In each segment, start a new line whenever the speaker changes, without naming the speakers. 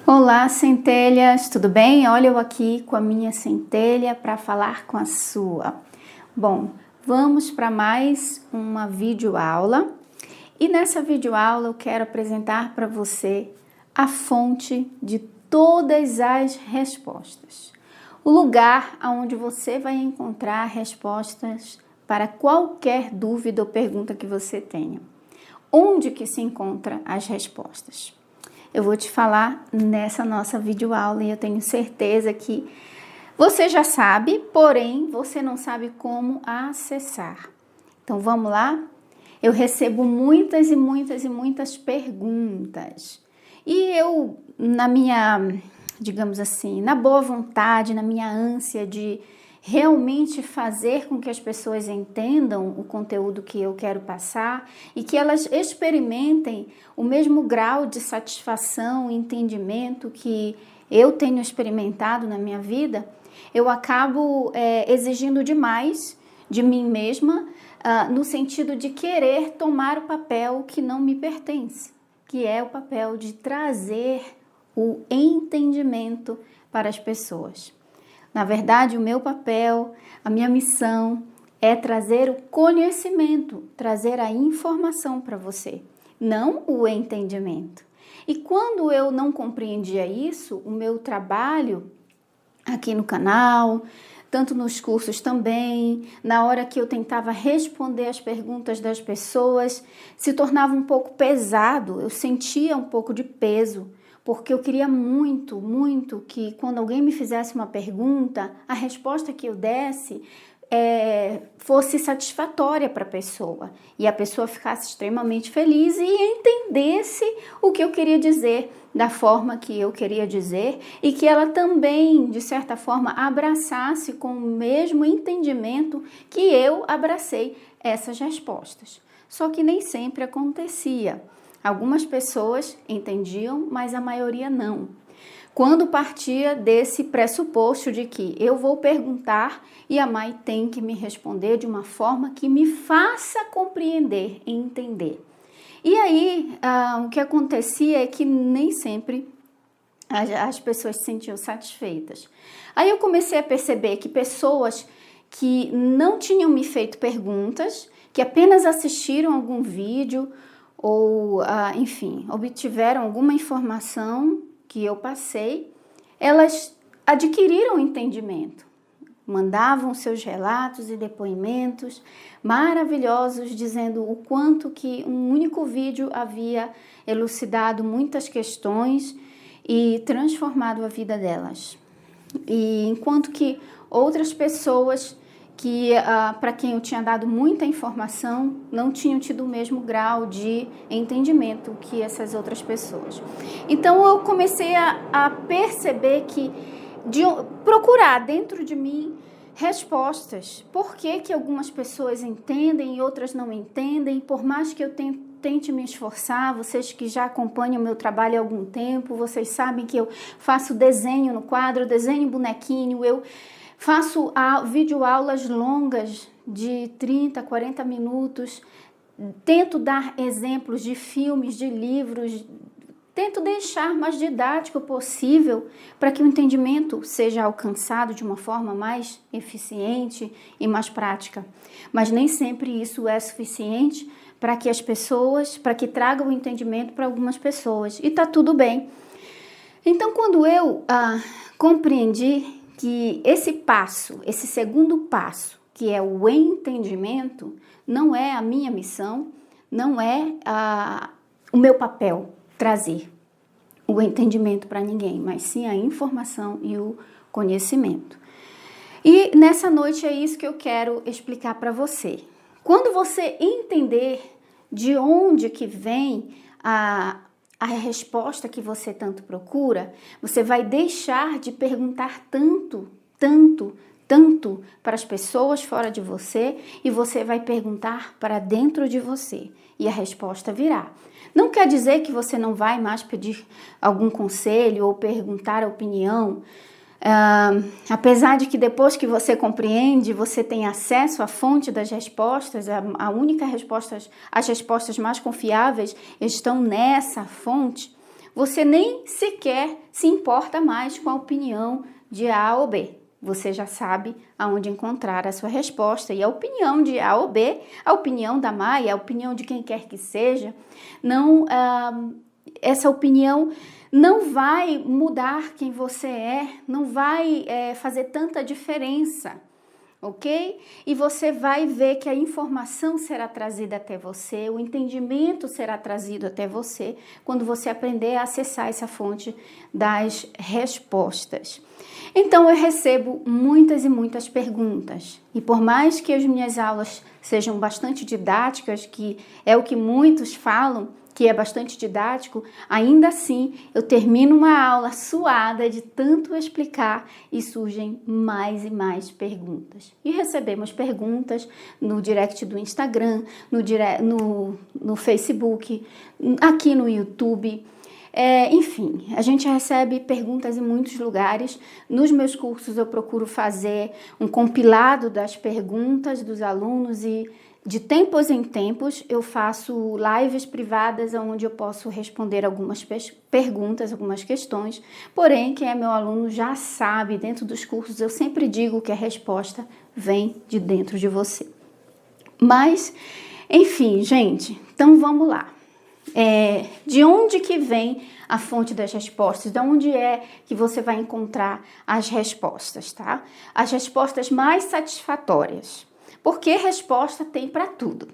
Olá, centelhas, tudo bem? Olha eu aqui com a minha centelha para falar com a sua. Bom, vamos para mais uma videoaula e nessa videoaula eu quero apresentar para você a fonte de todas as respostas. O lugar onde você vai encontrar respostas para qualquer dúvida ou pergunta que você tenha. Onde que se encontram as respostas? Eu vou te falar nessa nossa videoaula e eu tenho certeza que você já sabe, porém você não sabe como acessar. Então vamos lá? Eu recebo muitas perguntas. E eu, na minha, digamos assim, na boa vontade, na minha ânsia de realmente fazer com que as pessoas entendam o conteúdo que eu quero passar e que elas experimentem o mesmo grau de satisfação e entendimento que eu tenho experimentado na minha vida, eu acabo exigindo demais de mim mesma, no sentido de querer tomar o papel que não me pertence, que é o papel de trazer o entendimento para as pessoas. Na verdade, o meu papel, a minha missão é trazer o conhecimento, trazer a informação para você, não o entendimento. E quando eu não compreendia isso, o meu trabalho aqui no canal, tanto nos cursos também, na hora que eu tentava responder as perguntas das pessoas, se tornava um pouco pesado, eu sentia um pouco de peso, porque eu queria muito que quando alguém me fizesse uma pergunta, a resposta que eu desse fosse satisfatória para a pessoa e a pessoa ficasse extremamente feliz e entendesse o que eu queria dizer da forma que eu queria dizer e que ela também, de certa forma, abraçasse com o mesmo entendimento que eu abracei essas respostas. Só que nem sempre acontecia. Algumas pessoas entendiam, mas a maioria não. Quando partia desse pressuposto de que eu vou perguntar e a Mai tem que me responder de uma forma que me faça compreender e entender. E aí, o que acontecia é que nem sempre as pessoas se sentiam satisfeitas. Aí eu comecei a perceber que pessoas que não tinham me feito perguntas, que apenas assistiram algum vídeo ou, enfim, obtiveram alguma informação que eu passei, elas adquiriram entendimento, mandavam seus relatos e depoimentos maravilhosos, dizendo o quanto que um único vídeo havia elucidado muitas questões e transformado a vida delas. E enquanto que outras pessoas que para quem eu tinha dado muita informação não tinham tido o mesmo grau de entendimento que essas outras pessoas. Então eu comecei a perceber que procurar dentro de mim respostas. Por que algumas pessoas entendem e outras não entendem? Por mais que eu tente me esforçar, vocês que já acompanham o meu trabalho há algum tempo, vocês sabem que eu faço desenho no quadro, desenho bonequinho, eu faço videoaulas longas de 30, 40 minutos, tento dar exemplos de filmes, de livros, tento deixar mais didático possível para que o entendimento seja alcançado de uma forma mais eficiente e mais prática. Mas nem sempre isso é suficiente para que as pessoas, para que traga o entendimento para algumas pessoas. E tá tudo bem. Então, quando eu compreendi que esse passo, esse segundo passo, que é o entendimento, não é a minha missão, não é o meu papel trazer o entendimento para ninguém, mas sim a informação e o conhecimento. E nessa noite é isso que eu quero explicar para você. Quando você entender de onde que vem a resposta que você tanto procura, você vai deixar de perguntar tanto para as pessoas fora de você e você vai perguntar para dentro de você e a resposta virá. Não quer dizer que você não vai mais pedir algum conselho ou perguntar a opinião, apesar de que depois que você compreende, você tem acesso à fonte das respostas, a única resposta, as respostas mais confiáveis estão nessa fonte, você nem sequer se importa mais com a opinião de A ou B. Você já sabe aonde encontrar a sua resposta. E a opinião de A ou B, a opinião da Maia, a opinião de quem quer que seja, essa opinião não vai mudar quem você é, não vai fazer tanta diferença, ok? E você vai ver que a informação será trazida até você, o entendimento será trazido até você quando você aprender a acessar essa fonte das respostas. Então eu recebo muitas e muitas perguntas, e por mais que as minhas aulas sejam bastante didáticas, que é o que muitos falam, que é bastante didático, ainda assim eu termino uma aula suada de tanto explicar e surgem mais e mais perguntas. E recebemos perguntas no direct do Instagram, no Facebook, aqui no YouTube. Enfim, a gente recebe perguntas em muitos lugares. Nos meus cursos eu procuro fazer um compilado das perguntas dos alunos e de tempos em tempos eu faço lives privadas onde eu posso responder algumas perguntas, algumas questões. Porém, quem é meu aluno já sabe, dentro dos cursos eu sempre digo que a resposta vem de dentro de você. Mas, enfim, gente, então vamos lá. De onde que vem a fonte das respostas? De onde é que você vai encontrar as respostas, tá? As respostas mais satisfatórias. Porque resposta tem para tudo.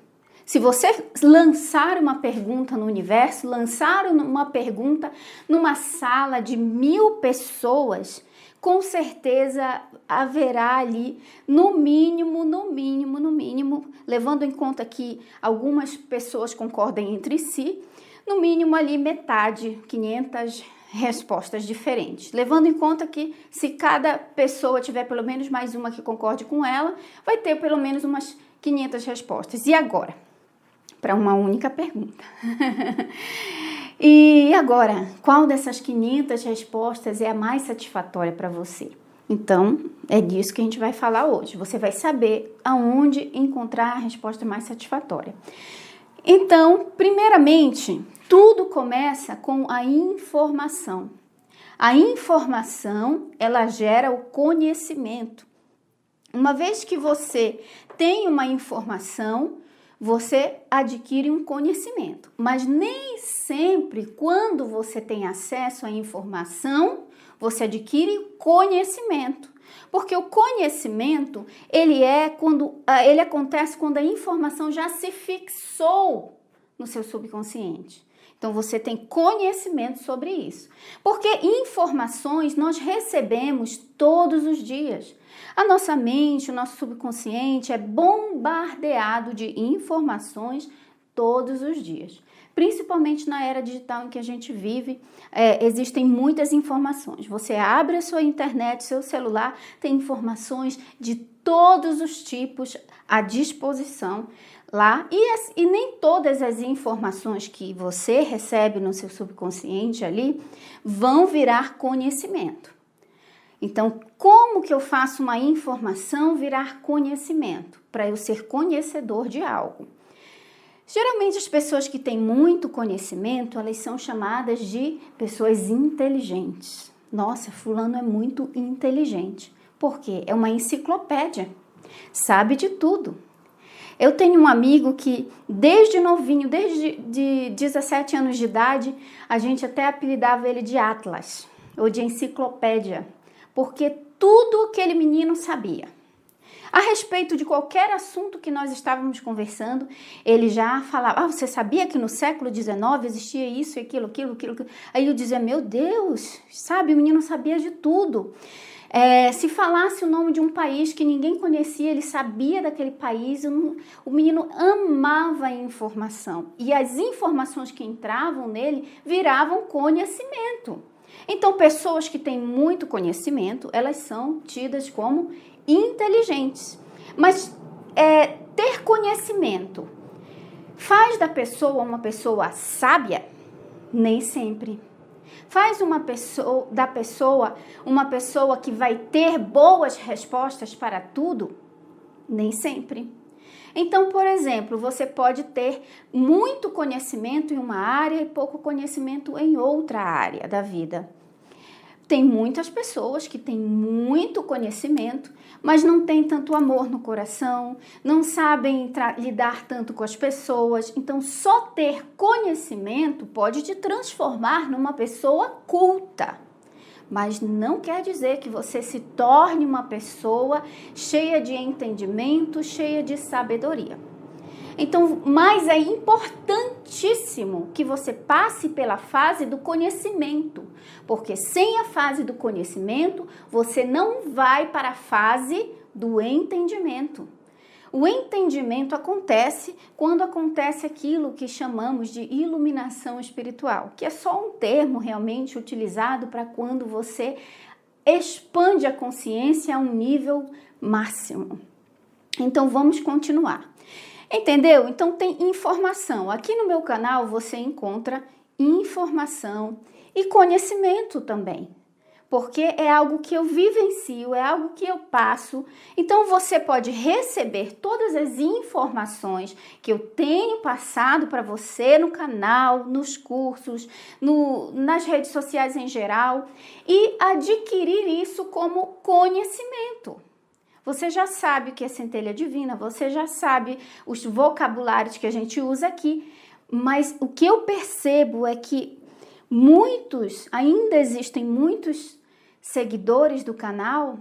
Se você lançar uma pergunta no universo, lançar uma pergunta numa sala de 1000 pessoas, com certeza haverá ali, no mínimo, levando em conta que algumas pessoas concordem entre si, no mínimo ali metade, 500 respostas diferentes. Levando em conta que se cada pessoa tiver pelo menos mais uma que concorde com ela, vai ter pelo menos umas 500 respostas. E agora? Para uma única pergunta. E agora, qual dessas 500 respostas é a mais satisfatória para você? Então, é disso que a gente vai falar hoje. Você vai saber aonde encontrar a resposta mais satisfatória. Então, primeiramente, tudo começa com a informação. A informação, ela gera o conhecimento. Uma vez que você tem uma informação, você adquire um conhecimento. Mas nem sempre, quando você tem acesso à informação, você adquire conhecimento. Porque o conhecimento, ele acontece quando a informação já se fixou no seu subconsciente. Então, você tem conhecimento sobre isso. Porque informações nós recebemos todos os dias. A nossa mente, o nosso subconsciente é bombardeado de informações todos os dias. Principalmente na era digital em que a gente vive, existem muitas informações. Você abre a sua internet, seu celular, tem informações de todos os tipos à disposição lá. E nem todas as informações que você recebe no seu subconsciente ali vão virar conhecimento. Então, como que eu faço uma informação virar conhecimento? Para eu ser conhecedor de algo. Geralmente as pessoas que têm muito conhecimento, elas são chamadas de pessoas inteligentes. Nossa, fulano é muito inteligente. Por quê? É uma enciclopédia. Sabe de tudo. Eu tenho um amigo que desde novinho, desde de 17 anos de idade, a gente até apelidava ele de Atlas, ou de enciclopédia, porque tudo aquele menino sabia. A respeito de qualquer assunto que nós estávamos conversando, ele já falava, você sabia que no século XIX existia isso, aquilo. Aí eu dizia, meu Deus, sabe, o menino sabia de tudo. Se falasse o nome de um país que ninguém conhecia, ele sabia daquele país. O menino amava a informação. E as informações que entravam nele viravam conhecimento. Então, pessoas que têm muito conhecimento, elas são tidas como inteligentes. Mas ter conhecimento faz da pessoa uma pessoa sábia? Nem sempre. Faz da pessoa uma pessoa que vai ter boas respostas para tudo? Nem sempre. Então, por exemplo, você pode ter muito conhecimento em uma área e pouco conhecimento em outra área da vida. Tem muitas pessoas que têm muito conhecimento, mas não têm tanto amor no coração, não sabem lidar tanto com as pessoas. Então, só ter conhecimento pode te transformar numa pessoa culta. Mas não quer dizer que você se torne uma pessoa cheia de entendimento, cheia de sabedoria. Então, mas é importantíssimo que você passe pela fase do conhecimento, porque sem a fase do conhecimento, você não vai para a fase do entendimento. O entendimento acontece quando acontece aquilo que chamamos de iluminação espiritual, que é só um termo realmente utilizado para quando você expande a consciência a um nível máximo. Então, vamos continuar. Entendeu? Então tem informação. Aqui no meu canal você encontra informação e conhecimento também. Porque é algo que eu vivencio, é algo que eu passo. Então você pode receber todas as informações que eu tenho passado para você no canal, nos cursos, nas redes sociais em geral e adquirir isso como conhecimento. Você já sabe o que é centelha divina, você já sabe os vocabulários que a gente usa aqui, mas o que eu percebo é que ainda existem muitos seguidores do canal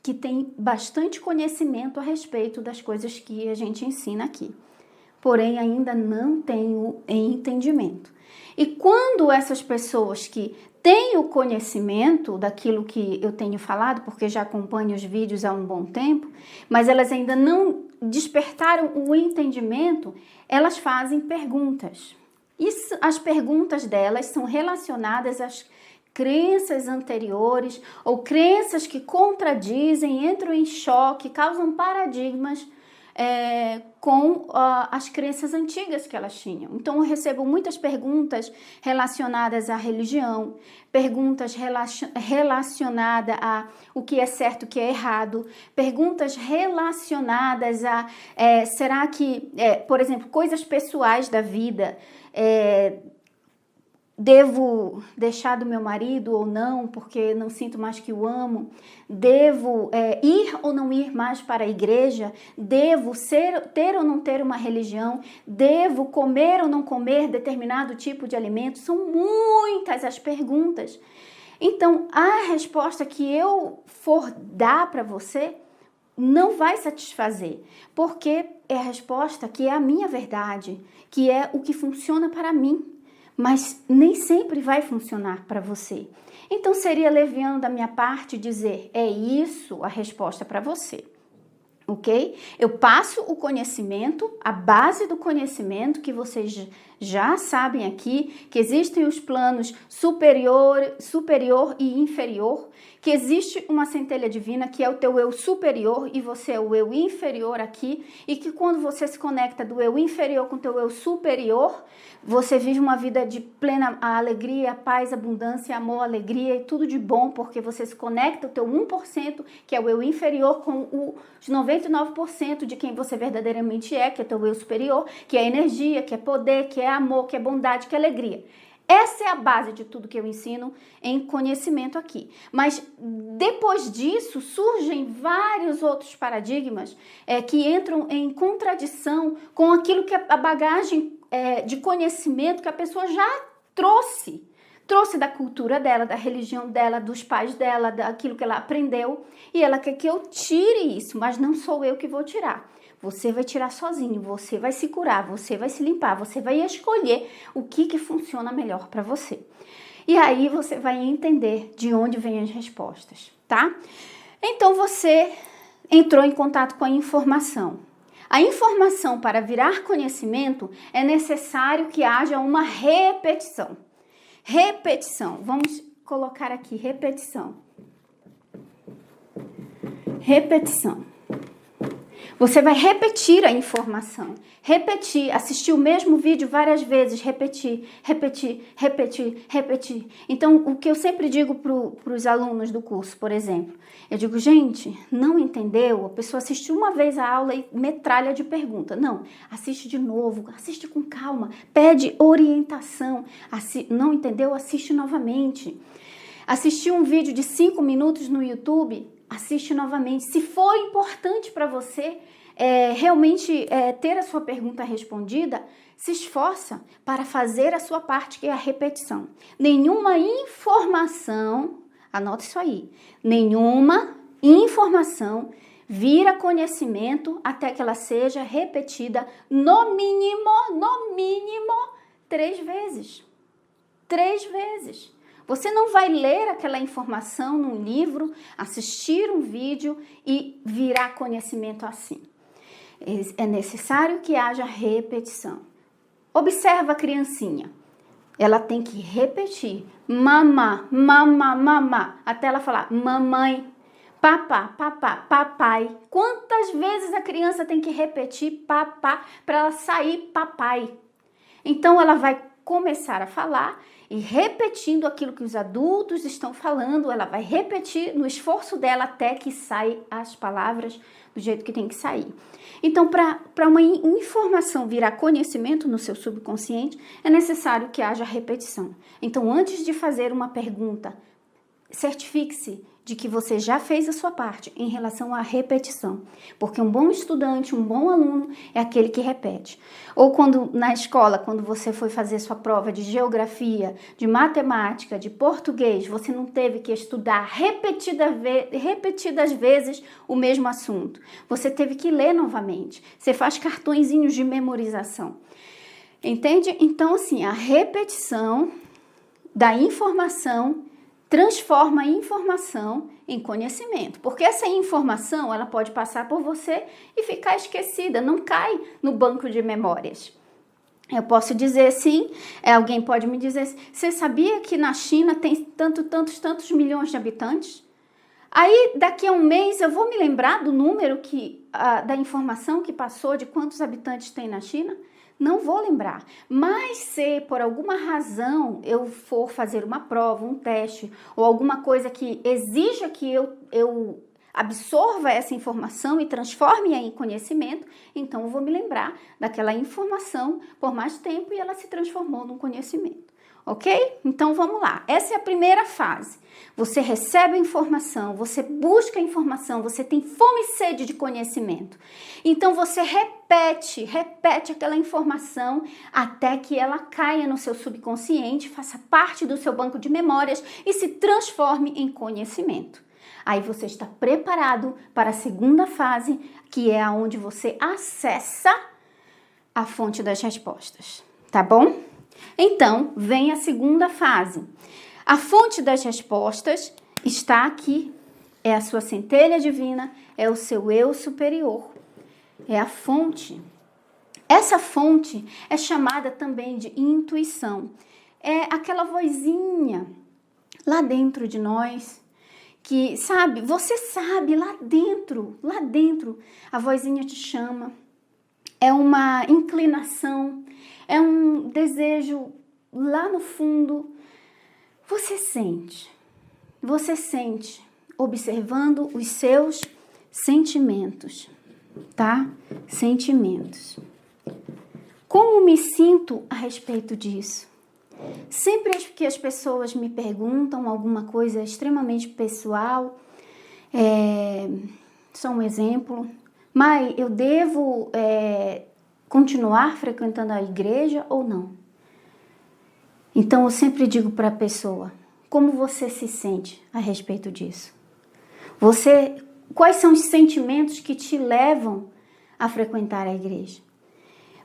que têm bastante conhecimento a respeito das coisas que a gente ensina aqui, porém ainda não têm o entendimento. E quando essas pessoas que têm o conhecimento daquilo que eu tenho falado, porque já acompanho os vídeos há um bom tempo, mas elas ainda não despertaram o entendimento, elas fazem perguntas. As perguntas delas são relacionadas às crenças anteriores ou crenças que contradizem, entram em choque, causam paradigmas com as crenças antigas que elas tinham. Então eu recebo muitas perguntas relacionadas à religião, perguntas relacionadas a o que é certo, o que é errado, perguntas relacionadas a será que, por exemplo, coisas pessoais da vida, devo deixar do meu marido ou não, porque não sinto mais que o amo? Devo ir ou não ir mais para a igreja? Devo ter ou não ter uma religião? Devo comer ou não comer determinado tipo de alimento? São muitas as perguntas. Então, a resposta que eu for dar para você não vai satisfazer, porque é a resposta que é a minha verdade, que é o que funciona para mim. Mas nem sempre vai funcionar para você. Então seria leviano da minha parte dizer, é isso a resposta para você, ok? Eu passo o conhecimento, a base do conhecimento que vocês já sabem aqui, que existem os planos superior e inferior, que existe uma centelha divina que é o teu eu superior e você é o eu inferior aqui, e que quando você se conecta do eu inferior com o teu eu superior, você vive uma vida de plena alegria, paz, abundância, amor, alegria e tudo de bom, porque você se conecta o teu 1%, que é o eu inferior, com os 99% de quem você verdadeiramente é, que é teu eu superior, que é energia, que é poder, que é amor, que é bondade, que é alegria. Essa é a base de tudo que eu ensino em conhecimento aqui. Mas depois disso surgem vários outros paradigmas que entram em contradição com aquilo que a bagagem de conhecimento que a pessoa já trouxe. Trouxe da cultura dela, da religião dela, dos pais dela, daquilo que ela aprendeu. E ela quer que eu tire isso, mas não sou eu que vou tirar. Você vai tirar sozinho, você vai se curar, você vai se limpar, você vai escolher o que funciona melhor para você. E aí você vai entender de onde vêm as respostas, tá? Então você entrou em contato com a informação. A informação para virar conhecimento é necessário que haja uma repetição. Repetição, vamos colocar aqui repetição. Repetição. Você vai repetir a informação, repetir, assistir o mesmo vídeo várias vezes, repetir, repetir, repetir, repetir. Então, o que eu sempre digo para os alunos do curso, por exemplo, eu digo, gente, não entendeu? A pessoa assiste uma vez a aula e metralha de pergunta. Não, assiste de novo, assiste com calma, pede orientação. Não entendeu? Assiste novamente. Assistiu um vídeo de 5 minutos no YouTube, assiste novamente. Se for importante para você realmente ter a sua pergunta respondida, se esforça para fazer a sua parte, que é a repetição. Nenhuma informação, anota isso aí, nenhuma informação vira conhecimento até que ela seja repetida no mínimo 3 vezes. 3 vezes. Você não vai ler aquela informação num livro, assistir um vídeo e virar conhecimento assim. É necessário que haja repetição. Observa a criancinha. Ela tem que repetir. Mamá, mamá, mamá. Até ela falar mamãe, papá, papá, papai. Quantas vezes a criança tem que repetir papá para ela sair papai? Então ela vai começar a falar e repetindo aquilo que os adultos estão falando, ela vai repetir no esforço dela até que saia as palavras do jeito que tem que sair. Então, para uma informação virar conhecimento no seu subconsciente, é necessário que haja repetição. Então, antes de fazer uma pergunta, certifique-se de que você já fez a sua parte em relação à repetição. Porque um bom estudante, um bom aluno é aquele que repete. Ou quando na escola, quando você foi fazer sua prova de geografia, de matemática, de português, você não teve que estudar repetidas vezes o mesmo assunto. Você teve que ler novamente. Você faz cartõezinhos de memorização. Entende? Então, assim, a repetição da informação transforma a informação em conhecimento, porque essa informação ela pode passar por você e ficar esquecida, não cai no banco de memórias. Eu posso dizer sim, alguém pode me dizer, você sabia que na China tem tantos milhões de habitantes? Aí daqui a um mês eu vou me lembrar do número da informação que passou de quantos habitantes tem na China? Não vou lembrar, mas se por alguma razão eu for fazer uma prova, um teste ou alguma coisa que exija que eu absorva essa informação e transforme-a em conhecimento, então eu vou me lembrar daquela informação por mais tempo e ela se transformou num conhecimento. Ok? Então vamos lá. Essa é a primeira fase. Você recebe a informação, você busca a informação, você tem fome e sede de conhecimento. Então você repete aquela informação até que ela caia no seu subconsciente, faça parte do seu banco de memórias e se transforme em conhecimento. Aí você está preparado para a segunda fase, que é onde você acessa a fonte das respostas. Tá bom? Então, vem a segunda fase. A fonte das respostas está aqui. É a sua centelha divina, é o seu eu superior. É a fonte. Essa fonte é chamada também de intuição. É aquela vozinha lá dentro de nós que, sabe, você sabe lá dentro, a vozinha te chama. É uma inclinação, é um desejo lá no fundo. Você sente observando os seus sentimentos, tá? Sentimentos. Como me sinto a respeito disso? Sempre que as pessoas me perguntam alguma coisa extremamente pessoal, só um exemplo, Mai, eu devo continuar frequentando a igreja ou não? Então, eu sempre digo para a pessoa, como você se sente a respeito disso? Quais são os sentimentos que te levam a frequentar a igreja?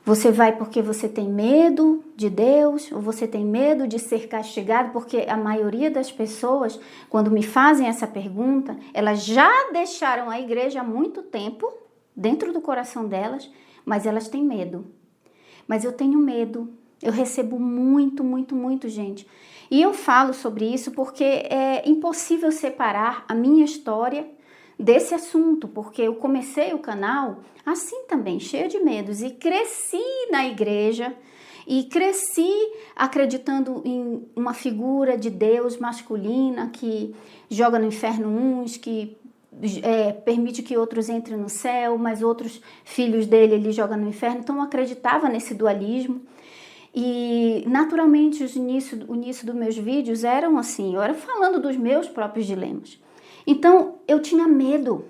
Você vai porque você tem medo de Deus ou você tem medo de ser castigado? Porque a maioria das pessoas, quando me fazem essa pergunta, elas já deixaram a igreja há muito tempo, dentro do coração delas, mas elas têm medo. Mas eu tenho medo. Eu recebo muito, gente. E eu falo sobre isso porque é impossível separar a minha história desse assunto, porque eu comecei o canal assim também, cheia de medos, e cresci na igreja, e cresci acreditando em uma figura de Deus masculina que joga no inferno uns, que permite que outros entrem no céu, mas outros filhos dele ele joga no inferno. Então eu acreditava nesse dualismo. E naturalmente o início dos meus vídeos eram assim, eu era falando dos meus próprios dilemas. Então eu tinha medo.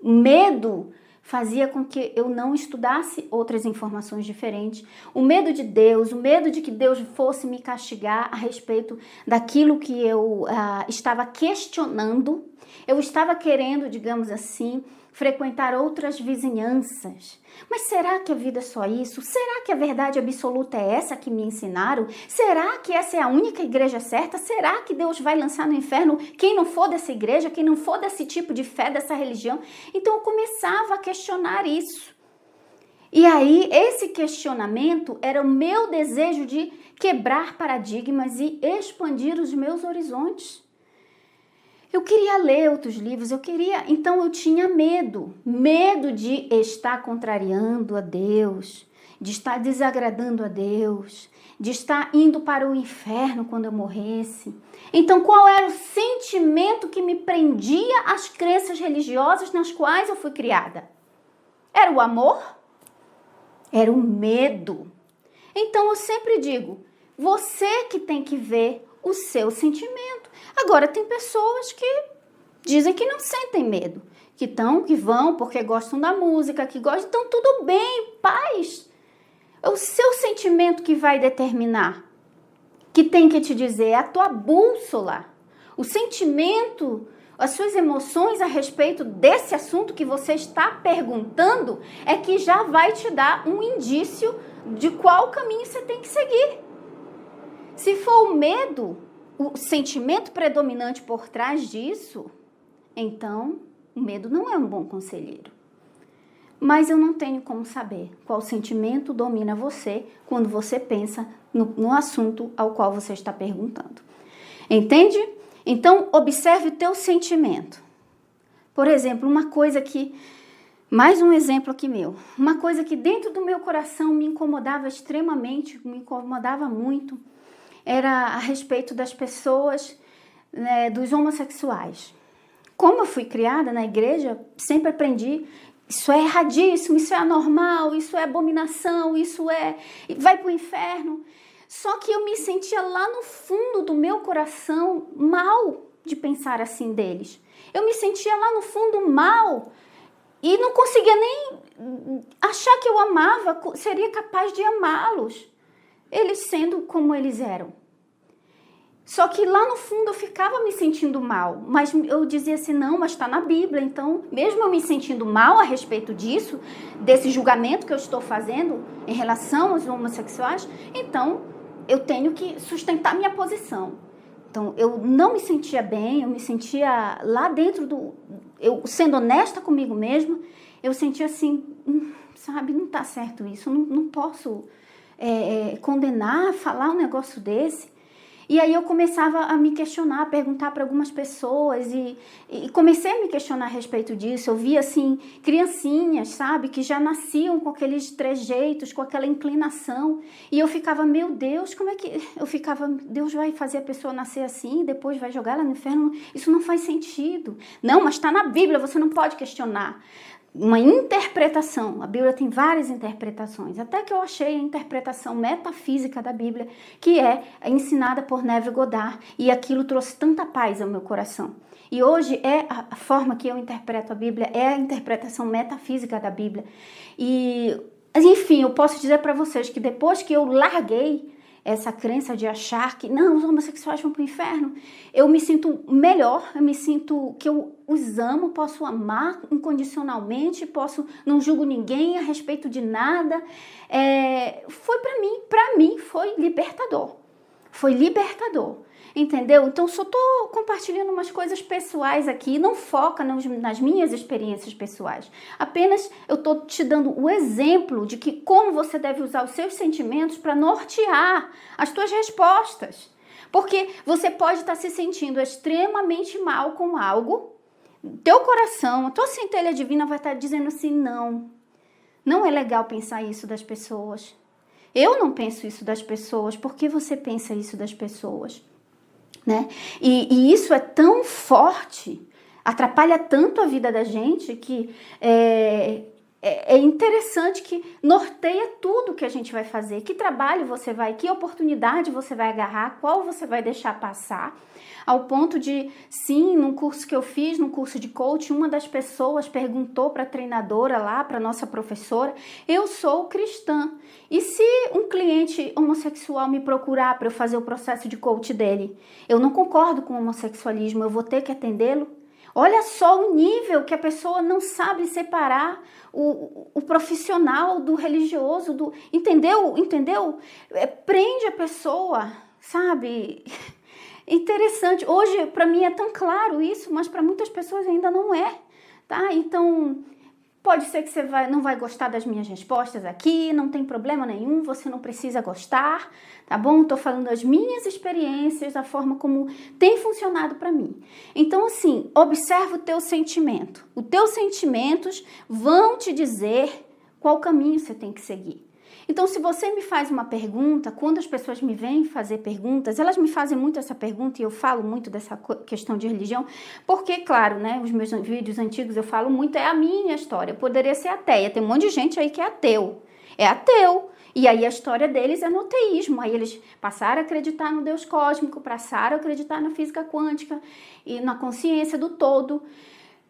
Medo fazia com que eu não estudasse outras informações diferentes. O medo de Deus, o medo de que Deus fosse me castigar a respeito daquilo que eu estava questionando. Eu estava querendo, digamos assim, frequentar outras vizinhanças. Mas será que a vida é só isso? Será que a verdade absoluta é essa que me ensinaram? Será que essa é a única igreja certa? Será que Deus vai lançar no inferno quem não for dessa igreja, quem não for desse tipo de fé, dessa religião? Então eu começava a questionar isso. E aí, esse questionamento era o meu desejo de quebrar paradigmas e expandir os meus horizontes. Eu queria ler outros livros, então eu tinha medo de estar contrariando a Deus, de estar desagradando a Deus, de estar indo para o inferno quando eu morresse. Então qual era o sentimento que me prendia às crenças religiosas nas quais eu fui criada? Era o amor? Era o medo. Então eu sempre digo, você que tem que ver o seu sentimento. Agora, tem pessoas que dizem que não sentem medo, que vão porque gostam da música, que gostam, então tudo bem, paz. É o seu sentimento que vai determinar, que tem que te dizer, é a tua bússola. O sentimento, as suas emoções a respeito desse assunto que você está perguntando é que já vai te dar um indício de qual caminho você tem que seguir. Se for o medo, o sentimento predominante por trás disso, então o medo não é um bom conselheiro. Mas eu não tenho como saber qual sentimento domina você quando você pensa no assunto ao qual você está perguntando. Entende? Então, observe o teu sentimento. Por exemplo, mais um exemplo aqui meu. Uma coisa que dentro do meu coração me incomodava extremamente, me incomodava muito, era a respeito das pessoas, né, dos homossexuais. Como eu fui criada na igreja, sempre aprendi, isso é erradíssimo, isso é anormal, isso é abominação, vai para o inferno. Só que eu me sentia lá no fundo do meu coração mal de pensar assim deles. Eu me sentia lá no fundo mal e não conseguia nem achar que eu amava, seria capaz de amá-los, eles sendo como eles eram. Só que lá no fundo eu ficava me sentindo mal, mas eu dizia assim, não, mas está na Bíblia, então mesmo eu me sentindo mal a respeito disso, desse julgamento que eu estou fazendo em relação aos homossexuais, então eu tenho que sustentar minha posição. Então eu não me sentia bem, eu me sentia lá dentro eu sendo honesta comigo mesma, eu sentia assim, sabe, não está certo isso, não posso condenar, falar um negócio desse. E aí eu começava a me questionar, a perguntar para algumas pessoas e comecei a me questionar a respeito disso. Eu via, assim, criancinhas, sabe, que já nasciam com aqueles trejeitos, com aquela inclinação. E eu ficava, meu Deus, Deus vai fazer a pessoa nascer assim e depois vai jogar ela no inferno? Isso não faz sentido. Não, mas está na Bíblia, você não pode questionar. Uma interpretação, a Bíblia tem várias interpretações, até que eu achei a interpretação metafísica da Bíblia, que é ensinada por Neville Goddard, e aquilo trouxe tanta paz ao meu coração. E hoje a forma que eu interpreto a Bíblia, é a interpretação metafísica da Bíblia. E, enfim, eu posso dizer para vocês que depois que eu larguei essa crença de achar que, não, os homossexuais vão para o inferno, eu me sinto melhor, eu me sinto que eu os amo, posso amar incondicionalmente, não julgo ninguém a respeito de nada. Foi para mim foi libertador. Foi libertador, entendeu? Então, só estou compartilhando umas coisas pessoais aqui, não foca nas minhas experiências pessoais. Apenas eu estou te dando o exemplo de que como você deve usar os seus sentimentos para nortear as suas respostas. Porque você pode estar se sentindo extremamente mal com algo, teu coração, a tua centelha divina vai estar dizendo assim, não é legal pensar isso das pessoas. Eu não penso isso das pessoas, por que você pensa isso das pessoas? Né? E isso é tão forte, atrapalha tanto a vida da gente que é interessante que norteia tudo que a gente vai fazer, que trabalho você vai, que oportunidade você vai agarrar, qual você vai deixar passar, ao ponto de, sim, num curso que eu fiz, num curso de coaching, uma das pessoas perguntou para a treinadora lá, para nossa professora, eu sou cristã, e se um cliente homossexual me procurar para eu fazer o processo de coach dele, eu não concordo com o homossexualismo, eu vou ter que atendê-lo? Olha só o nível que a pessoa não sabe separar o profissional do religioso, entendeu? Prende a pessoa, sabe? Interessante. Hoje, para mim, é tão claro isso, mas para muitas pessoas ainda não é, tá? Então, pode ser que você não vai gostar das minhas respostas aqui, não tem problema nenhum, você não precisa gostar, tá bom? Tô falando das minhas experiências, da forma como tem funcionado para mim. Então, assim, observa o teu sentimento. Os teus sentimentos vão te dizer qual caminho você tem que seguir. Então, se você me faz uma pergunta, quando as pessoas me vêm fazer perguntas, elas me fazem muito essa pergunta e eu falo muito dessa questão de religião, porque, claro, né, os meus vídeos antigos eu falo muito, é a minha história. Eu poderia ser ateia, tem um monte de gente aí que é ateu. É ateu. E aí a história deles é no ateísmo. Aí eles passaram a acreditar no Deus cósmico, passaram a acreditar na física quântica e na consciência do todo.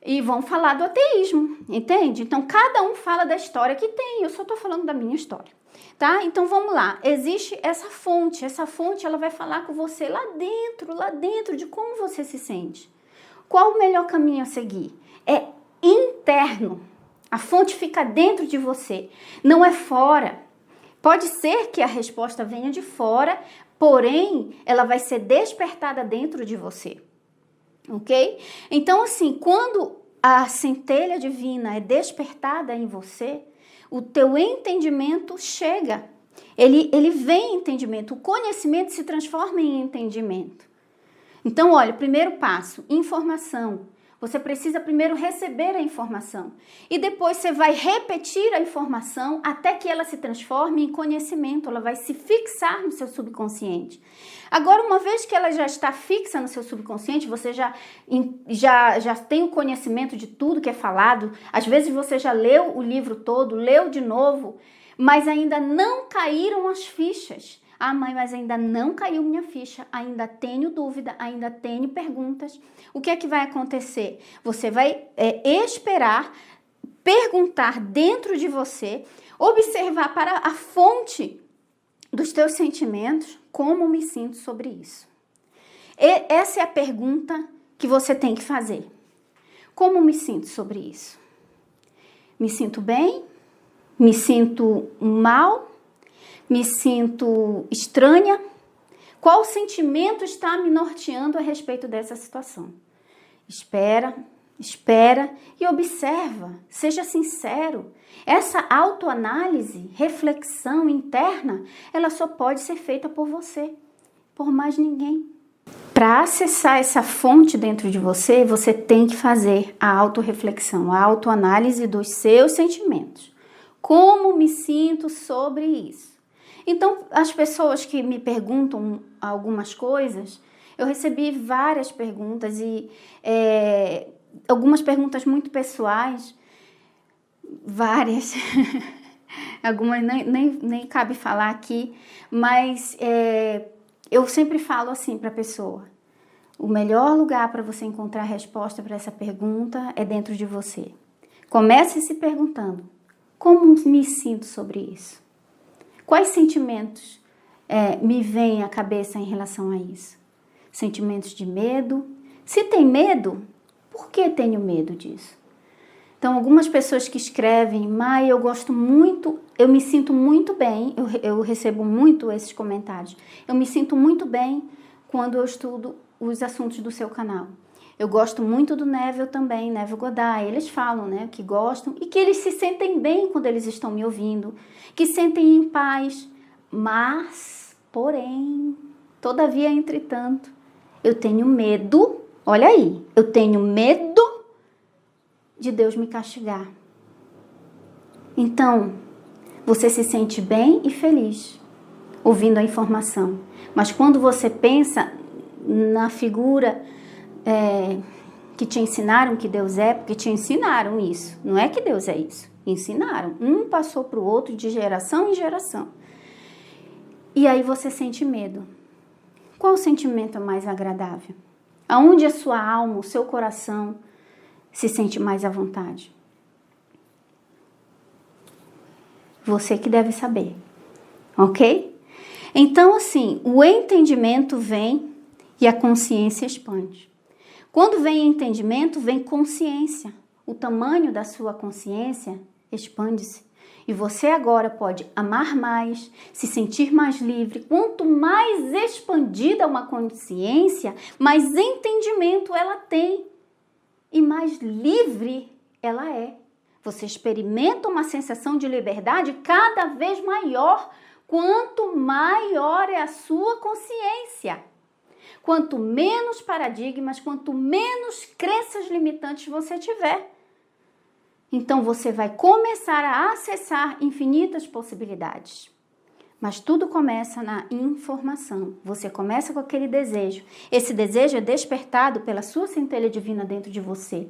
E vão falar do ateísmo, entende? Então, cada um fala da história que tem. Eu só tô falando da minha história, tá? Então, vamos lá. Existe essa fonte. Essa fonte, ela vai falar com você lá dentro de como você se sente. Qual o melhor caminho a seguir? É interno. A fonte fica dentro de você, não é fora. Pode ser que a resposta venha de fora, porém, ela vai ser despertada dentro de você. Ok? Então, assim, quando a centelha divina é despertada em você, o teu entendimento chega. Ele vem em entendimento. O conhecimento se transforma em entendimento. Então, olha, primeiro passo, informação. Você precisa primeiro receber a informação e depois você vai repetir a informação até que ela se transforme em conhecimento, ela vai se fixar no seu subconsciente. Agora, uma vez que ela já está fixa no seu subconsciente, você já tem o conhecimento de tudo que é falado, às vezes você já leu o livro todo, leu de novo, mas ainda não caíram as fichas. Ah, mãe, mas ainda não caiu minha ficha, ainda tenho dúvida, ainda tenho perguntas. O que é que vai acontecer? Você vai esperar, perguntar dentro de você, observar para a fonte dos teus sentimentos, como me sinto sobre isso. Essa é a pergunta que você tem que fazer. Como me sinto sobre isso? Me sinto bem? Me sinto mal? Me sinto estranha? Qual sentimento está me norteando a respeito dessa situação? Espera e observa, seja sincero. Essa autoanálise, reflexão interna, ela só pode ser feita por você, por mais ninguém. Para acessar essa fonte dentro de você, você tem que fazer a autorreflexão, a autoanálise dos seus sentimentos. Como me sinto sobre isso? Então, as pessoas que me perguntam algumas coisas, eu recebi várias perguntas e algumas perguntas muito pessoais, várias, algumas nem cabe falar aqui, mas eu sempre falo assim para a pessoa, o melhor lugar para você encontrar a resposta para essa pergunta é dentro de você. Comece se perguntando, como me sinto sobre isso? Quais sentimentos me vêm à cabeça em relação a isso? Sentimentos de medo? Se tem medo, por que tenho medo disso? Então, algumas pessoas que escrevem, Mai, eu gosto muito, eu me sinto muito bem, eu recebo muito esses comentários, eu me sinto muito bem quando eu estudo os assuntos do seu canal. Eu gosto muito do Neville também, Neville Goddard. Eles falam, né, que gostam e que eles se sentem bem quando eles estão me ouvindo, que sentem em paz. Mas, porém, todavia, entretanto, eu tenho medo, olha aí, eu tenho medo de Deus me castigar. Então, você se sente bem e feliz ouvindo a informação. Mas quando você pensa na figura que te ensinaram que Deus é, porque te ensinaram isso. Não é que Deus é isso. Ensinaram. Um passou para o outro de geração em geração. E aí você sente medo. Qual o sentimento mais agradável? Aonde a sua alma, o seu coração se sente mais à vontade? Você que deve saber, ok? Então, assim, o entendimento vem e a consciência expande. Quando vem entendimento, vem consciência. O tamanho da sua consciência expande-se. E você agora pode amar mais, se sentir mais livre. Quanto mais expandida uma consciência, mais entendimento ela tem. E mais livre ela é. Você experimenta uma sensação de liberdade cada vez maior, quanto maior é a sua consciência. Quanto menos paradigmas, quanto menos crenças limitantes você tiver. Então você vai começar a acessar infinitas possibilidades. Mas tudo começa na informação. Você começa com aquele desejo. Esse desejo é despertado pela sua centelha divina dentro de você.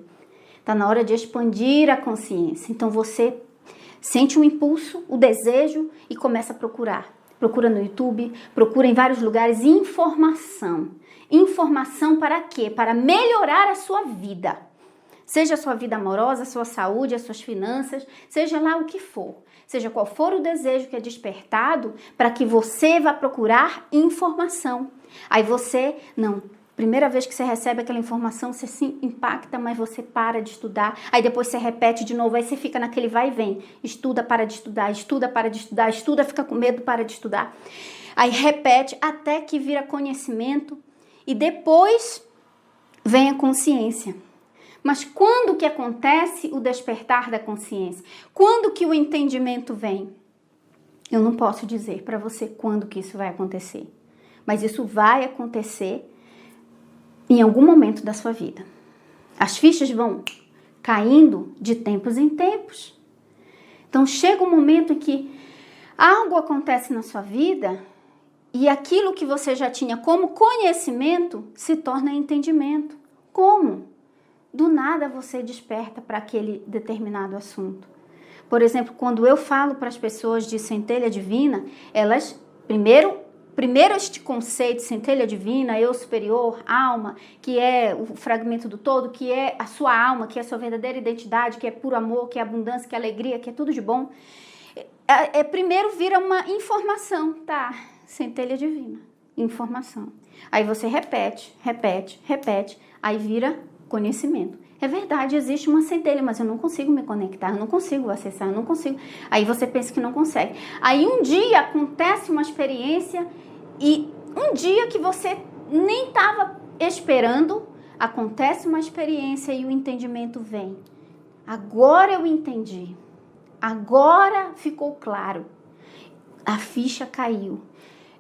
Está na hora de expandir a consciência. Então você sente um impulso, o desejo e começa a procurar. Procura no YouTube, procura em vários lugares informação. Informação para quê? Para melhorar a sua vida. Seja a sua vida amorosa, a sua saúde, as suas finanças, seja lá o que for. Seja qual for o desejo que é despertado, para que você vá procurar informação. Aí você, primeira vez que você recebe aquela informação, você se impacta, mas você para de estudar. Aí depois você repete de novo, aí você fica naquele vai e vem. Estuda, para de estudar, estuda, para de estudar, estuda, fica com medo, para de estudar. Aí repete até que vira conhecimento e depois vem a consciência. Mas quando que acontece o despertar da consciência? Quando que o entendimento vem? Eu não posso dizer para você quando que isso vai acontecer. Mas isso vai acontecer em algum momento da sua vida. As fichas vão caindo de tempos em tempos. Então chega um momento em que algo acontece na sua vida e aquilo que você já tinha como conhecimento se torna entendimento. Como? Do nada você desperta para aquele determinado assunto. Por exemplo, quando eu falo para as pessoas de centelha divina, elas, primeiro este conceito, centelha divina, eu superior, alma, que é o fragmento do todo, que é a sua alma, que é a sua verdadeira identidade, que é puro amor, que é abundância, que é alegria, que é tudo de bom. Primeiro vira uma informação, tá? Centelha divina, informação. Aí você repete, aí vira conhecimento. É verdade, existe uma centelha, mas eu não consigo me conectar, eu não consigo acessar, eu não consigo. Aí você pensa que não consegue. Aí um dia acontece uma experiência e um dia que você nem estava esperando, acontece uma experiência e o entendimento vem. Agora eu entendi. Agora ficou claro. A ficha caiu.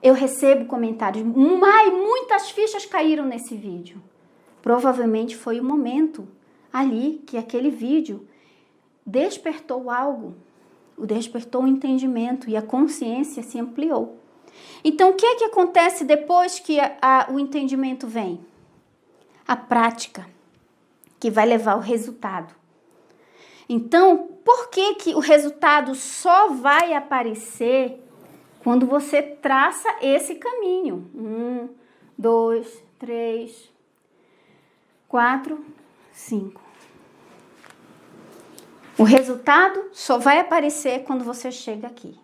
Eu recebo comentários, muitas fichas caíram nesse vídeo. Provavelmente foi o momento ali que aquele vídeo despertou algo, despertou o entendimento e a consciência se ampliou. Então, o que é que acontece depois que o entendimento vem? A prática, que vai levar ao resultado. Então, por que o resultado só vai aparecer quando você traça esse caminho? 1, 2, 3... 4, 5. O resultado só vai aparecer quando você chega aqui.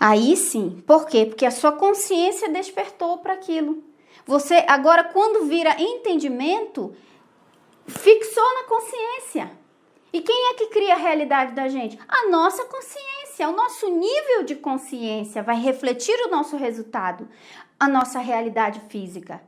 Aí sim. Por quê? Porque a sua consciência despertou para aquilo. Você, agora, quando vira entendimento, fixou na consciência. E quem é que cria a realidade da gente? A nossa consciência. O nosso nível de consciência vai refletir o nosso resultado, a nossa realidade física.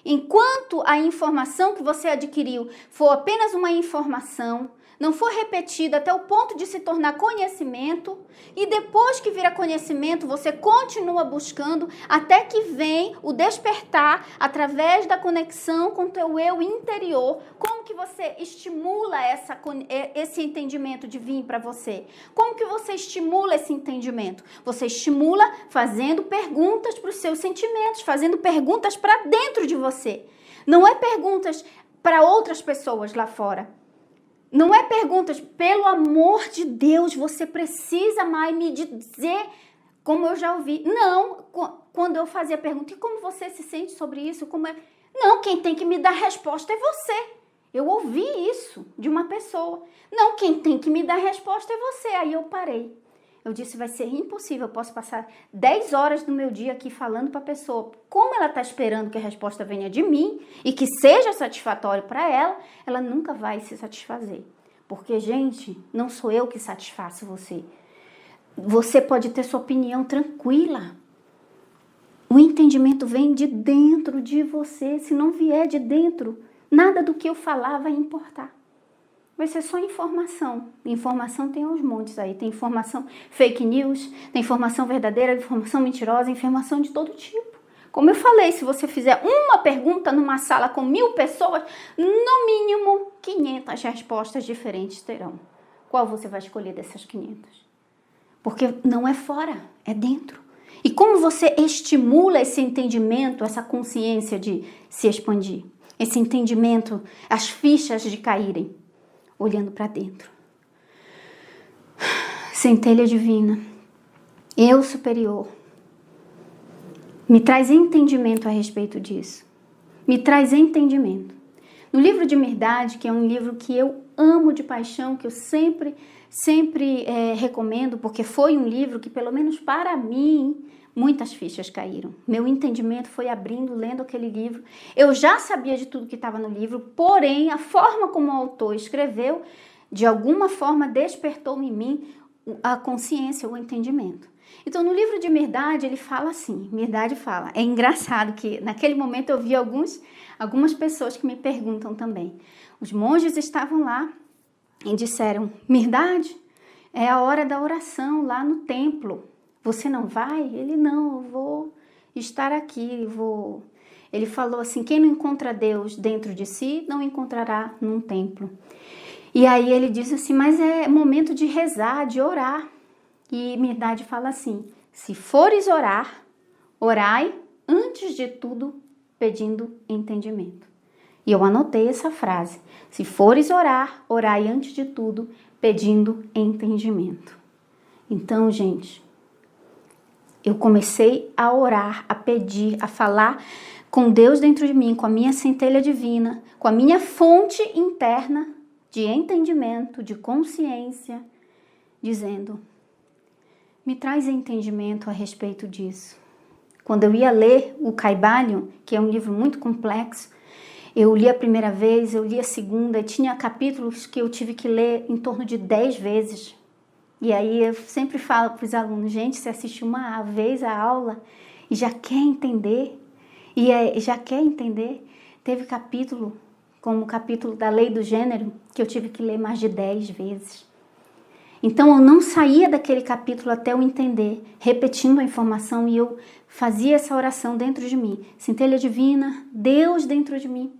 Enquanto a informação que você adquiriu for apenas uma informação, não for repetido até o ponto de se tornar conhecimento, e depois que vira conhecimento, você continua buscando até que vem o despertar através da conexão com o teu eu interior. Como que você estimula esse entendimento de vir para você? Como que você estimula esse entendimento? Você estimula fazendo perguntas para os seus sentimentos, fazendo perguntas para dentro de você. Não é perguntas para outras pessoas lá fora. Não é perguntas, pelo amor de Deus, você precisa mais me dizer, como eu já ouvi. Não, quando eu fazia pergunta, e como você se sente sobre isso? Como é? Não, quem tem que me dar resposta é você. Eu ouvi isso de uma pessoa. Não, quem tem que me dar resposta é você. Aí eu parei. Eu disse, vai ser impossível, eu posso passar 10 horas do meu dia aqui falando para a pessoa. Como ela está esperando que a resposta venha de mim e que seja satisfatório para ela, ela nunca vai se satisfazer. Porque, gente, não sou eu que satisfaço você. Você pode ter sua opinião tranquila. O entendimento vem de dentro de você. Se não vier de dentro, nada do que eu falar vai importar. Vai ser só informação. Informação tem aos montes aí. Tem informação fake news, tem informação verdadeira, informação mentirosa, informação de todo tipo. Como eu falei, se você fizer uma pergunta numa sala com 1000 pessoas, no mínimo 500 respostas diferentes terão. Qual você vai escolher dessas 500? Porque não é fora, é dentro. E como você estimula esse entendimento, essa consciência de se expandir? Esse entendimento, as fichas de caírem? Olhando para dentro. Centelha divina, eu superior, me traz entendimento a respeito disso. Me traz entendimento. No livro de Mirdade, que é um livro que eu amo de paixão, que eu sempre recomendo, porque foi um livro que, pelo menos para mim, muitas fichas caíram. Meu entendimento foi abrindo, lendo aquele livro. Eu já sabia de tudo que estava no livro, porém, a forma como o autor escreveu, de alguma forma, despertou em mim a consciência, o entendimento. Então, no livro de Mirdade, ele fala assim, Mirdade fala, é engraçado que naquele momento eu vi algumas pessoas que me perguntam também. Os monges estavam lá e disseram, Mirdade, é a hora da oração lá no templo. Você não vai? Ele, não, eu vou estar aqui, Ele falou assim, quem não encontra Deus dentro de si, não encontrará num templo. E aí ele diz assim, mas é momento de rezar, de orar. E Mirdade fala assim, se fores orar, orai antes de tudo pedindo entendimento. E eu anotei essa frase, se fores orar, orai antes de tudo pedindo entendimento. Então, gente, eu comecei a orar, a pedir, a falar com Deus dentro de mim, com a minha centelha divina, com a minha fonte interna de entendimento, de consciência, dizendo, me traz entendimento a respeito disso. Quando eu ia ler o Kybalion, que é um livro muito complexo, eu li a primeira vez, eu li a segunda, e tinha capítulos que eu tive que ler em torno de 10 vezes. E aí eu sempre falo para os alunos, gente, você assiste uma vez a aula e já quer entender, teve capítulo, como o capítulo da lei do gênero, que eu tive que ler mais de 10 vezes. Então eu não saía daquele capítulo até eu entender, repetindo a informação, e eu fazia essa oração dentro de mim. Centelha divina, Deus dentro de mim,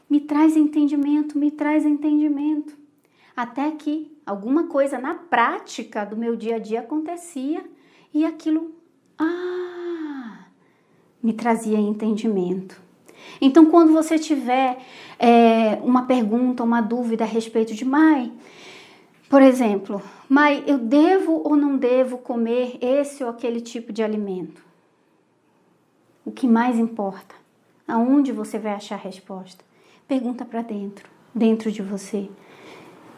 me traz entendimento, me traz entendimento. Até que alguma coisa na prática do meu dia a dia acontecia e aquilo, me trazia entendimento. Então, quando você tiver uma pergunta, uma dúvida a respeito de Mai, por exemplo, Mai, eu devo ou não devo comer esse ou aquele tipo de alimento? O que mais importa? Aonde você vai achar a resposta? Pergunta para dentro de você.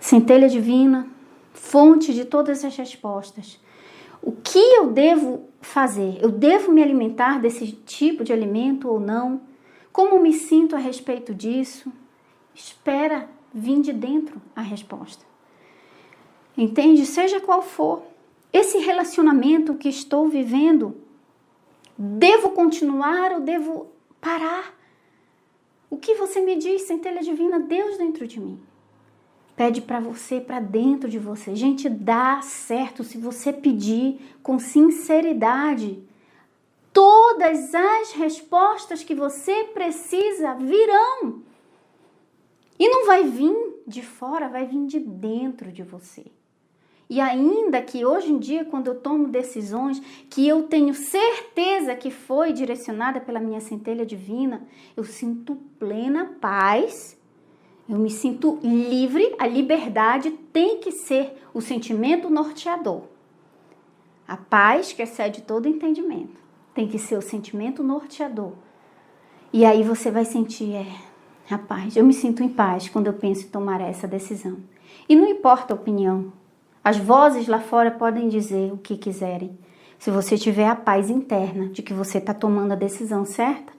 Centelha divina, fonte de todas as respostas. O que eu devo fazer? Eu devo me alimentar desse tipo de alimento ou não? Como me sinto a respeito disso? Espera vir de dentro a resposta. Entende? Seja qual for. Esse relacionamento que estou vivendo, devo continuar ou devo parar? O que você me diz, centelha divina? Deus dentro de mim. pede para você, para dentro de você. Gente, dá certo se você pedir com sinceridade. Todas as respostas que você precisa virão. E não vai vir de fora, vai vir de dentro de você. E ainda que hoje em dia, quando eu tomo decisões que eu tenho certeza que foi direcionada pela minha centelha divina, eu sinto plena paz, eu me sinto livre. A liberdade tem que ser o sentimento norteador. A paz que excede todo entendimento tem que ser o sentimento norteador. E aí você vai sentir, a paz. Eu me sinto em paz quando eu penso em tomar essa decisão. E não importa a opinião. As vozes lá fora podem dizer o que quiserem. Se você tiver a paz interna de que você está tomando a decisão certa,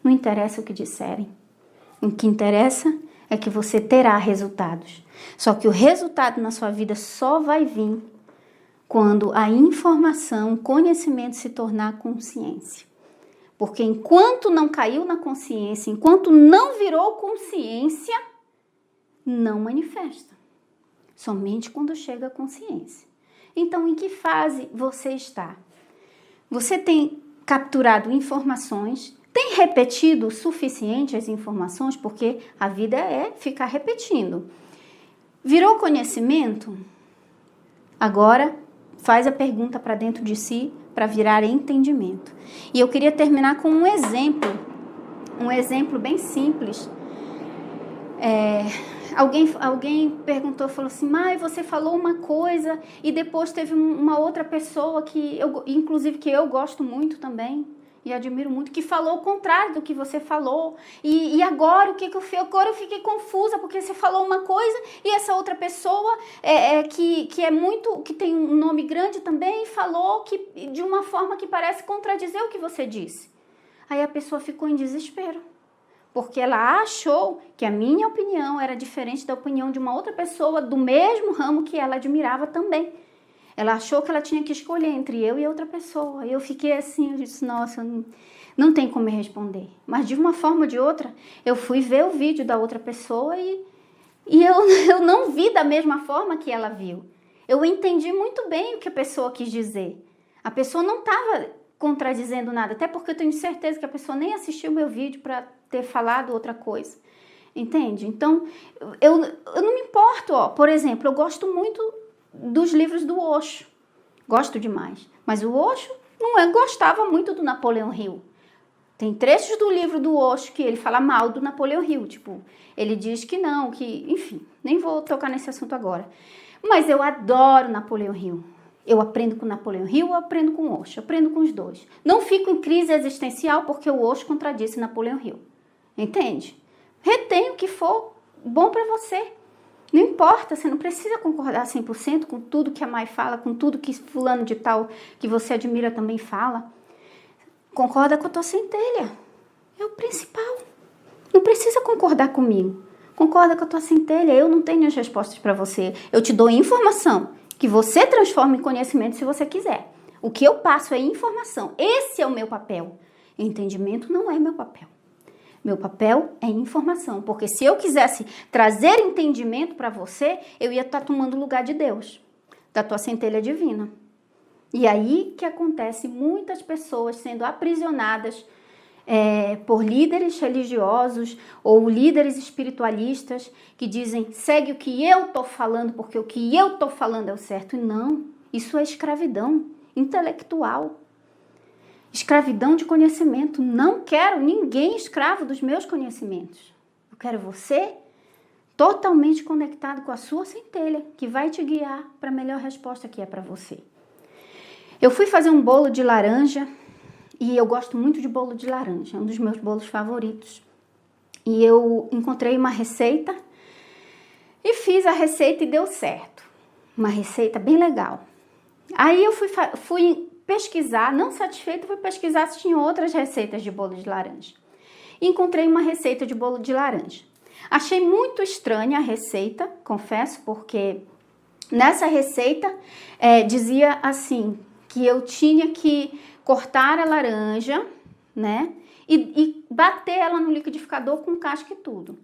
não interessa o que disserem. O que interessa é que você terá resultados. Só que o resultado na sua vida só vai vir quando a informação, o conhecimento se tornar consciência. Porque enquanto não caiu na consciência, enquanto não virou consciência, não manifesta. Somente quando chega a consciência. Então, em que fase você está? Você tem capturado informações? Tem repetido o suficiente as informações? Porque a vida é ficar repetindo. Virou conhecimento? Agora, faz a pergunta para dentro de si para virar entendimento. E eu queria terminar com um exemplo bem simples. Alguém perguntou, falou assim, Mai, você falou uma coisa e depois teve uma outra pessoa inclusive que eu gosto muito também e admiro muito, que falou o contrário do que você falou. E agora, o que eu fiz? Agora eu fiquei confusa, porque você falou uma coisa e essa outra pessoa que tem um nome grande também falou de uma forma que parece contradizer o que você disse. Aí a pessoa ficou em desespero. Porque ela achou que a minha opinião era diferente da opinião de uma outra pessoa do mesmo ramo que ela admirava também. Ela achou que ela tinha que escolher entre eu e outra pessoa. E eu fiquei assim, eu disse, nossa, não tem como me responder. Mas de uma forma ou de outra, eu fui ver o vídeo da outra pessoa e eu não vi da mesma forma que ela viu. Eu entendi muito bem o que a pessoa quis dizer. A pessoa não estava contradizendo nada, até porque eu tenho certeza que a pessoa nem assistiu meu vídeo para ter falado outra coisa, entende? Então, eu não me importo, por exemplo, eu gosto muito dos livros do Osho, gosto demais, mas o Osho não gostava muito do Napoleão Hill. Tem trechos do livro do Osho que ele fala mal do Napoleão Hill, tipo, ele diz que não, enfim, nem vou tocar nesse assunto agora, mas eu adoro Napoleão Hill. Eu aprendo com Napoleão Hill, eu aprendo com Osho, eu aprendo com os dois. Não fico em crise existencial porque o Osho contradisse Napoleão Hill. Entende? Retém o que for bom para você. Não importa, você não precisa concordar 100% com tudo que a Mai fala, com tudo que fulano de tal que você admira também fala. Concorda com a tua centelha. É o principal. Não precisa concordar comigo. Concorda com a tua centelha. Eu não tenho as respostas para você. Eu te dou informação que você transforma em conhecimento se você quiser. O que eu passo é informação. Esse é o meu papel. Entendimento não é meu papel. Meu papel é informação, porque se eu quisesse trazer entendimento para você, eu ia estar tomando o lugar de Deus, da tua centelha divina. E aí que acontece muitas pessoas sendo aprisionadas por líderes religiosos ou líderes espiritualistas que dizem, segue o que eu estou falando, porque o que eu estou falando é o certo. E não, isso é escravidão intelectual. Escravidão de conhecimento. Não quero ninguém escravo dos meus conhecimentos. Eu quero você totalmente conectado com a sua centelha, que vai te guiar para a melhor resposta que é para você. Eu fui fazer um bolo de laranja e eu gosto muito de bolo de laranja, é um dos meus bolos favoritos. E eu encontrei uma receita e fiz a receita e deu certo. Uma receita bem legal. Aí eu fui pesquisar, não satisfeita, fui pesquisar se tinha outras receitas de bolo de laranja. E encontrei uma receita de bolo de laranja. Achei muito estranha a receita, confesso, porque nessa receita dizia assim, que eu tinha que cortar a laranja, né, e bater ela no liquidificador com casca e tudo.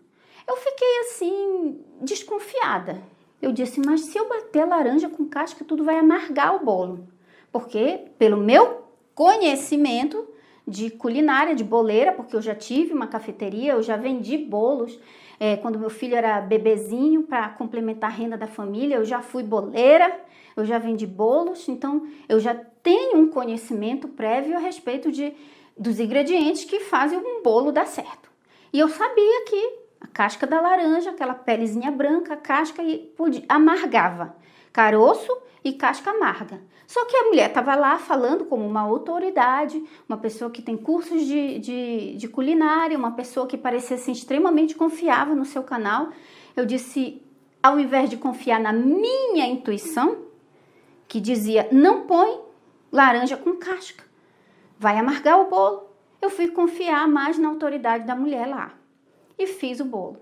Eu fiquei assim, desconfiada. Eu disse, mas se eu bater a laranja com casca, tudo vai amargar o bolo. Porque, pelo meu conhecimento de culinária, de boleira, porque eu já tive uma cafeteria, eu já vendi bolos. Quando meu filho era bebezinho, para complementar a renda da família, eu já fui boleira, eu já vendi bolos. Então, eu já tenho um conhecimento prévio a respeito dos ingredientes que fazem um bolo dar certo. E eu sabia que a casca da laranja, aquela pelezinha branca, a casca amargava. Caroço e casca amarga. Só que a mulher estava lá falando como uma autoridade, uma pessoa que tem cursos de culinária, uma pessoa que parecia assim, extremamente confiável no seu canal. Eu disse, ao invés de confiar na minha intuição, que dizia, não põe laranja com casca, vai amargar o bolo. Eu fui confiar mais na autoridade da mulher lá. E fiz o bolo.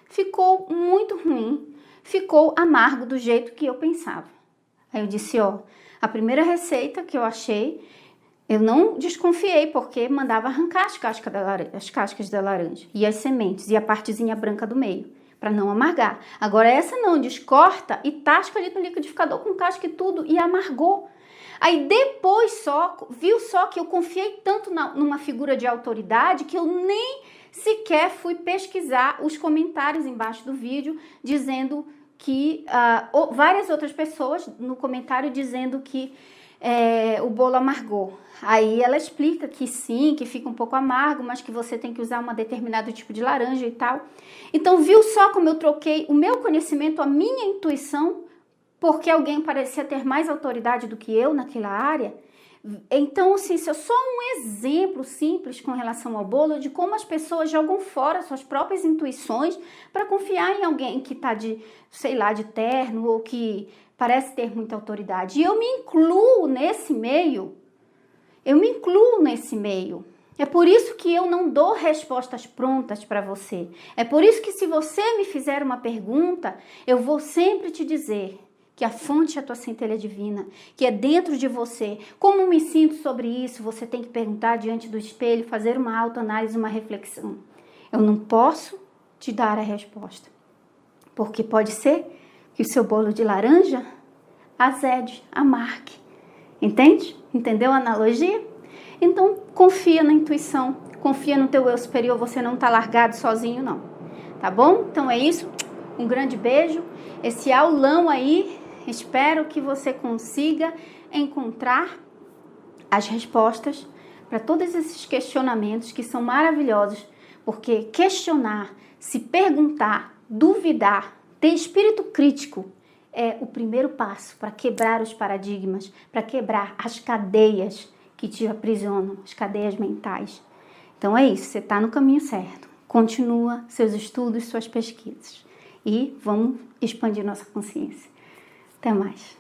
Ficou muito ruim, ficou amargo do jeito que eu pensava. Aí eu disse, ó, a primeira receita que eu achei, eu não desconfiei, porque mandava arrancar as cascas da laranja e as sementes e a partezinha branca do meio, para não amargar. Agora essa não, descorta e tasca ali no liquidificador com casca e tudo e amargou. Aí depois viu só que eu confiei tanto numa figura de autoridade que eu nem sequer fui pesquisar os comentários embaixo do vídeo dizendo que várias outras pessoas no comentário dizendo que o bolo amargou. Aí ela explica que sim, que fica um pouco amargo, mas que você tem que usar um determinado tipo de laranja e tal. Então viu só como eu troquei o meu conhecimento, a minha intuição, porque alguém parecia ter mais autoridade do que eu naquela área. Então, assim, isso é só um exemplo simples com relação ao bolo de como as pessoas jogam fora suas próprias intuições para confiar em alguém que está sei lá, de terno ou que parece ter muita autoridade. E eu me incluo nesse meio. É por isso que eu não dou respostas prontas para você. É por isso que se você me fizer uma pergunta, eu vou sempre te dizer que a fonte é a tua centelha divina, que é dentro de você. Como me sinto sobre isso? Você tem que perguntar diante do espelho, fazer uma autoanálise, uma reflexão. Eu não posso te dar a resposta, porque pode ser que o seu bolo de laranja azede, amargue. Entende? Entendeu a analogia? Então, confia na intuição, confia no teu eu superior, você não está largado sozinho, não. Tá bom? Então é isso. Um grande beijo. Esse aulão aí, espero que você consiga encontrar as respostas para todos esses questionamentos que são maravilhosos, porque questionar, se perguntar, duvidar, ter espírito crítico é o primeiro passo para quebrar os paradigmas, para quebrar as cadeias que te aprisionam, as cadeias mentais. Então é isso, você está no caminho certo. Continua seus estudos, suas pesquisas. E vamos expandir nossa consciência. Até mais.